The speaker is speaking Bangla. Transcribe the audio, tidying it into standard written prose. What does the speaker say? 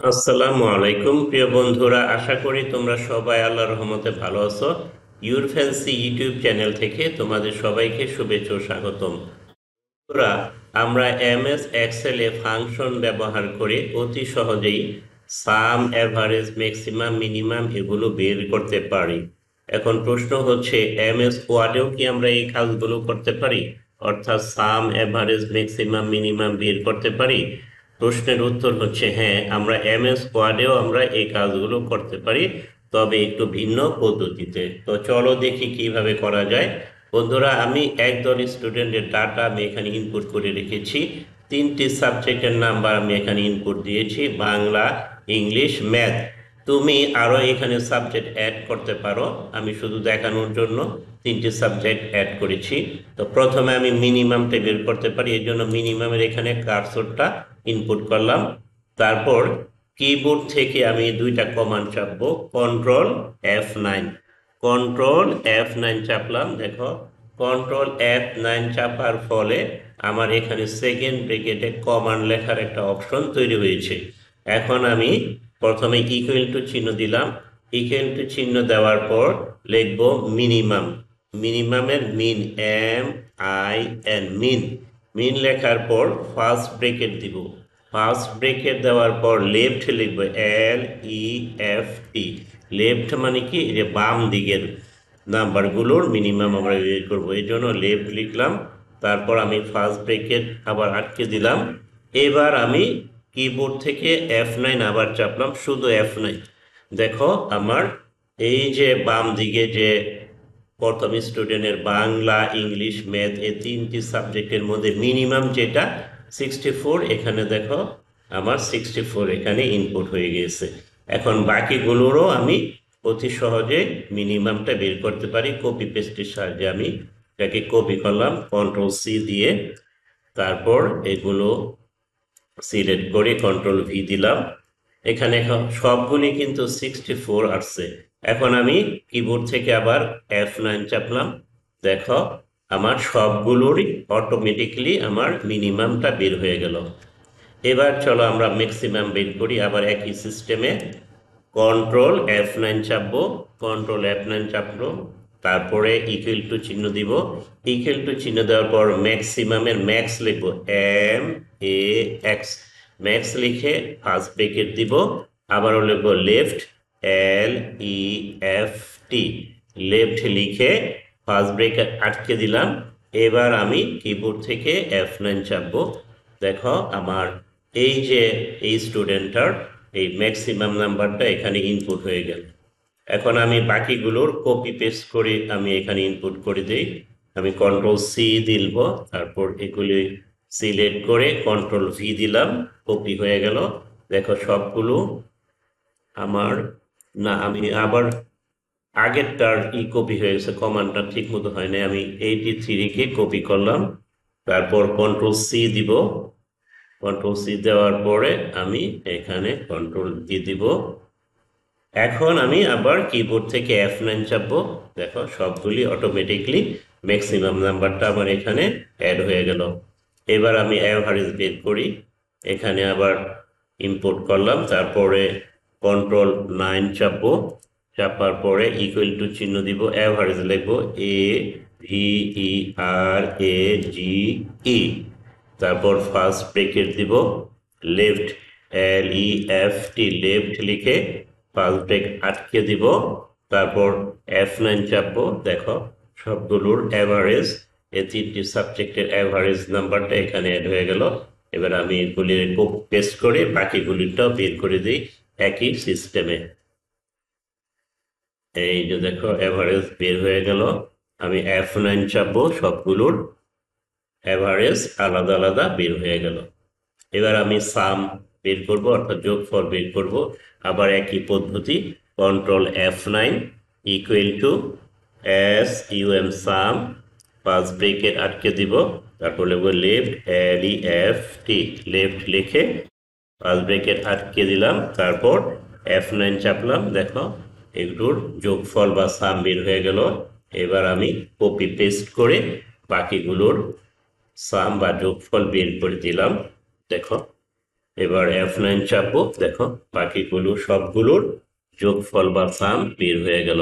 আসসালামু আলাইকুম প্রিয় বন্ধুরা, আশা করি তোমরা সবাই আল্লাহর রহমতে ভালো আছো। ইউর ফ্যান্সি ইউটিউব চ্যানেল থেকে তোমাদের সবাইকে শুভেচ্ছা ও স্বাগতম। বন্ধুরা, আমরা এমএস এক্সেল এ ফাংশন ব্যবহার করে অতি সহজেই সাম, এভারেজ, ম্যাক্সিমাম, মিনিমাম এগুলো বের করতে পারি। এখন প্রশ্ন হচ্ছে, এমএস ওয়ার্ডেও কি আমরা এই কাজগুলো করতে পারি? অর্থাৎ সাম, এভারেজ, ম্যাক্সিমাম, মিনিমাম বের করতে পারি? প্রশ্নের উত্তর হচ্ছে হ্যাঁ, আমরা এমএস ওয়ার্ডেও আমরা এই কাজগুলো করতে পারি, তবে একটু ভিন্ন পদ্ধতিতে। তো চলো দেখি কিভাবে করা যায়। বন্ধুরা, আমি একদল স্টুডেন্টের ডাটা আমি এখানে ইনপুট করে রেখেছি। তিনটি সাবজেক্টের নাম্বার আমি এখানে ইনপুট দিয়েছি, বাংলা, ইংলিশ, ম্যাথ। তুমি আরও এখানে সাবজেক্ট অ্যাড করতে পারো, আমি শুধু দেখানোর জন্য তিনটি সাবজেক্ট অ্যাড করেছি। তো প্রথমে আমি মিনিমামটা বের করতে পারি, এর জন্য মিনিমামের এখানে কার্সরটা ইনপুট করলাম। তারপর কিবোর্ড থেকে আমি দুইটা কমান্ড চাপবো, কন্ট্রোল F9। Control F9 চাপলাম। দেখো, কন্ট্রোল F9 চাপার ফলে আমার এখানে সেকেন্ড ব্র্যাকেটে কমান্ড লেখার একটা অপশন তৈরি হয়েছে। এখন আমি প্রথমে ইকুয়াল টু চিহ্ন দিলাম। ইকুয়াল টু চিহ্ন দেওয়ার পর লিখব মিনিমাম। মিনিমামের মিন, MIN, মিন। মিন লেখার পর ফার্স্ট ব্র্যাকেট দিব। ফার্স্ট ব্রেকেট দেওয়ার পর লেফট লিখব, LEFT। লেফট মানে কি, যে বাম দিকের নাম্বারগুলোর মিনিমাম আমরা বের করবো, এই জন্য লেফট লিখলাম। তারপর আমি ফার্স্ট ব্রেকেট আবার আটকে দিলাম। এবার আমি কিবোর্ড থেকে F9 আবার চাপলাম, শুধু F9। দেখো, আমার এই যে বাম দিকে যে প্রথম স্টুডেন্টের বাংলা, ইংলিশ, ম্যাথ এই তিনটি সাবজেক্টের মধ্যে মিনিমাম যেটা 64, এখানে দেখো আমার 64 এখানে ইনপুট হয়ে গিয়েছে। এখন বাকিগুলোরও আমি অতি সহজে মিনিমামটা বের করতে পারি। কপি পেস্টের সাহায্যে আমি এটাকে কপি করলাম Ctrl+C দিয়ে। তারপর এগুলো সিলেক্ট করে Ctrl+V দিলাম। এখানে সবগুলি কিন্তু 64 আসছে। এখন আমি কিবোর্ড থেকে আবার F9 চাপলাম। দেখো, আমার সবগুলোরই অটোমেটিকলি আমার মিনিমামটা বের হয়ে গেল। এবার চলো আমরা ম্যাক্সিমাম বের করি, আবার একই সিস্টেমে Ctrl+F9 চাপবো। Ctrl+F9 চাপলো, তারপরে ইকুয়াল টু চিহ্ন দিব। ইকুয়াল টু চিহ্ন দেওয়ার পর ম্যাক্সিমামের ম্যাক্স লিখবো, MAX। ম্যাক্স লিখে ফার্স্ট ব্রেকেট দিব, আবারও লিখবো লেফট, LEFT। লেফট লিখে ফার্স্ট ব্রেকেট আটকে দিলাম। এবার আমি কিবোর্ড থেকে F9 চাপবো। দেখো, আমার এই যে এই স্টুডেন্টটার এই ম্যাক্সিমাম নাম্বারটা এখানে ইনপুট হয়ে গেল। এখন আমি বাকিগুলোর কপি পেস্ট করে আমি এখানে ইনপুট করে দিই। আমি Ctrl+C দিব, তারপর এগুলি সিলেক্ট করে Ctrl+V দিলাম, কপি হয়ে গেল। দেখো সবগুলো আমার, না আমি আবার আগেরটার কপি হয়ে গেছে, কমান্ডটা ঠিক মতো হয় না। আমি 83 কে কপি করলাম, তারপর Ctrl+C দিব। Ctrl+C দেওয়ার পরে আমি এখানে Ctrl+V দিব। এখন আমি আবার কিবোর্ড থেকে F9 চাপবো। দেখো, সবগুলি অটোমেটিকলি ম্যাক্সিমাম নাম্বারটা আমার এখানে অ্যাড হয়ে গেল। এবার আমি অ্যাভারেজ বের করি। এখানে আবার ইম্পোর্ট করলাম, তারপরে Ctrl+9 চাপবো। চাপার পরে ইকুয়াল টু চিহ্ন দিব, অ্যাভারেজ লিখবো, AVERAGE। তারপর ফার্স্ট ব্রেকেট দিব, লেফট, LEFT। লেফট লিখে ফার্স্ট ব্রেক আটকে দিব, তারপর F9 চাপবো। দেখো, সবগুলোর অ্যাভারেজ, এই তিনটি সাবজেক্টের অ্যাভারেজ নাম্বারটা এখানে অ্যাড হয়ে গেল। এবার আমি এগুলি পেস্ট করে বাকিগুলিটাও বের করে দিই একই সিস্টেমে। এই যে দেখো, অ্যাভারেজ বের হয়ে গেল। আমি F9 চাপবো, সবগুলোর অ্যাভারেজ আলাদা আলাদা বের হয়ে গেল। এবার আমি সাম বের করব, অর্থাৎ যোগফল বের করব। আবার একই পদ্ধতি, Ctrl+F9 equal to SUM, some. First bracket আটকে দিব, তারপর লিখব লেফট, LEFT। লেফট লিখে ফার্স্ট ব্রেকেট আটকে দিলাম, তারপর F9 চাপলাম। দেখো, এগুলোর যোগফল বা সাম বের হয়ে গেল। এবার আমি কপি পেস্ট করে বাকিগুলোর সাম বা যোগফল বের করে দিলাম। দেখো, এবার F9 চাপবো, দেখো বাকিগুলো সবগুলোর যোগফল বা সাম বের হয়ে গেল।